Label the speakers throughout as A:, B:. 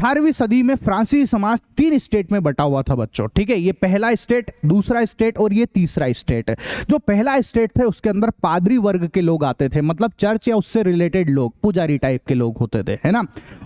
A: 18वीं सदी में फ्रांसीसी समाज 3 स्टेट में बटा हुआ था बच्चों, ठीक है। ये पहला स्टेट, दूसरा स्टेट और ये तीसरा स्टेट। जो पहला स्टेट थे उसके अंदर पादरी वर्ग के लोग आते थे, मतलब चर्च या उससे रिलेटेड लोग, पुजारी टाइप के लोग होते थे, है ना।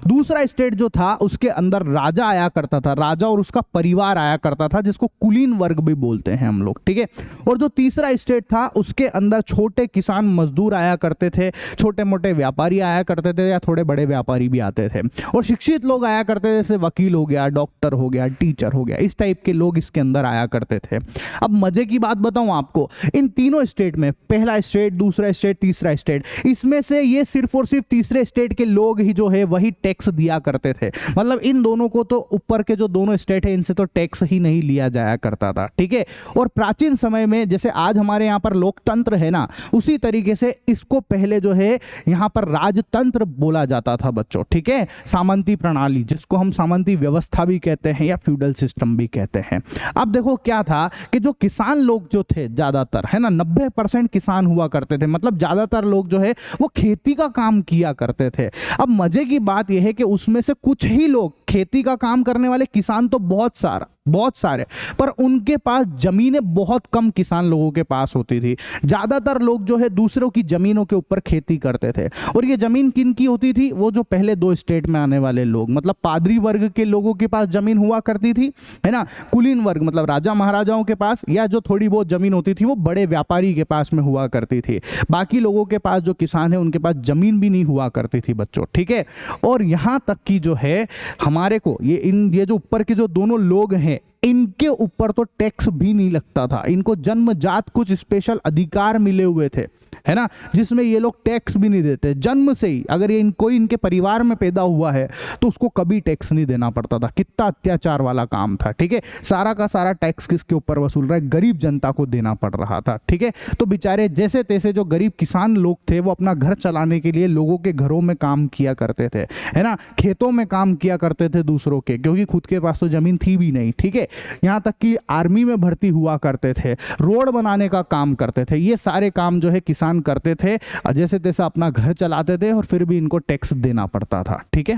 A: दूसरा स्टेट जो था उसके अंदर राजा आया करता था, राजा और उसका परिवार आया करता था, जिसको कुलीन वर्ग भी बोलते हैं हम लोग, ठीक है। और जो तीसरा स्टेट था उसके अंदर छोटे किसान मजदूर आया करते थे, छोटे मोटे व्यापारी आया करते थे, या थोड़े बड़े व्यापारी भी आते थे, और शिक्षित लोग आया करते थे, जैसे वकील हो गया, डॉक्टर हो गया, टीचर हो गया, इस टाइप के लोग इसके अंदर आया करते थे। अब मजे की बात बताऊं आपको, इन तीनों स्टेट में, पहला स्टेट, दूसरा स्टेट, तीसरा स्टेट, इसमें से ये सिर्फ और सिर्फ तीसरे स्टेट के लोग ही जो है वही टैक्स दिया करते थे। मतलब इन दोनों को तो, ऊपर के जो दोनों स्टेट है इनसे तो टैक्स ही नहीं लिया जाया करता था, ठीक है। और प्राचीन समय में जैसे आज हमारे यहाँ पर लोकतंत्र है ना, उसी तरीके से इसको पहले जो है यहाँ पर राजतंत्र बोला जाता था बच्चों, ठीक है। सामंती प्रणाली, जिसको हम सामंती व्यवस्था भी कहते हैं या फ्यूडल सिस्टम भी कहते हैं। अब देखो क्या था कि जो किसान लोग जो थे ज्यादातर, है ना, 90% किसान हुआ करते थे, मतलब ज्यादातर लोग जो है वो खेती का काम किया करते थे। अब मजे की बात यह है कि उसमें से कुछ ही लोग, खेती का काम करने वाले किसान तो बहुत सारे, पर उनके पास जमीनें बहुत कम किसान लोगों के पास होती थी। ज्यादातर लोग जो है दूसरों की जमीनों के ऊपर खेती करते थे, और ये जमीन किन की होती थी, वो जो पहले 2 स्टेट में आने वाले लोग, मतलब पादरी वर्ग के लोगों के पास जमीन हुआ करती थी, है ना। कुलीन वर्ग मतलब राजा महाराजाओं के पास, या जो थोड़ी बहुत जमीन होती थी वो बड़े व्यापारी के पास में हुआ करती थी। बाकी लोगों के पास, जो किसान है उनके पास जमीन भी नहीं हुआ करती थी बच्चों, ठीक है। और यहां तक कि जो है हमारे को ये जो ऊपर के जो दोनों लोग हैं, इनके ऊपर तो टैक्स भी नहीं लगता था। इनको जन्मजात कुछ स्पेशल अधिकार मिले हुए थे, है ना, जिसमें ये लोग टैक्स भी नहीं देते। जन्म से ही अगर ये कोई इनके परिवार में पैदा हुआ है तो उसको कभी टैक्स नहीं देना पड़ता था। कितना अत्याचार वाला काम था, ठीक है। सारा का सारा टैक्स किसके ऊपर वसूल रहा है, गरीब जनता को देना पड़ रहा था, ठीक है। तो बेचारे जैसे तैसे जो गरीब किसान लोग थे वो अपना घर चलाने के लिए लोगों के घरों में काम किया करते थे, है ना, खेतों में काम किया करते थे दूसरों के, क्योंकि खुद के पास तो जमीन थी भी नहीं, ठीक है। यहाँ तक कि आर्मी में भर्ती हुआ करते थे, रोड बनाने का काम करते थे। ये सारे काम जो है किसान करते थे, जैसे तैसे अपना घर चलाते थे, और फिर भी इनको टैक्स देना पड़ता था, ठीक है।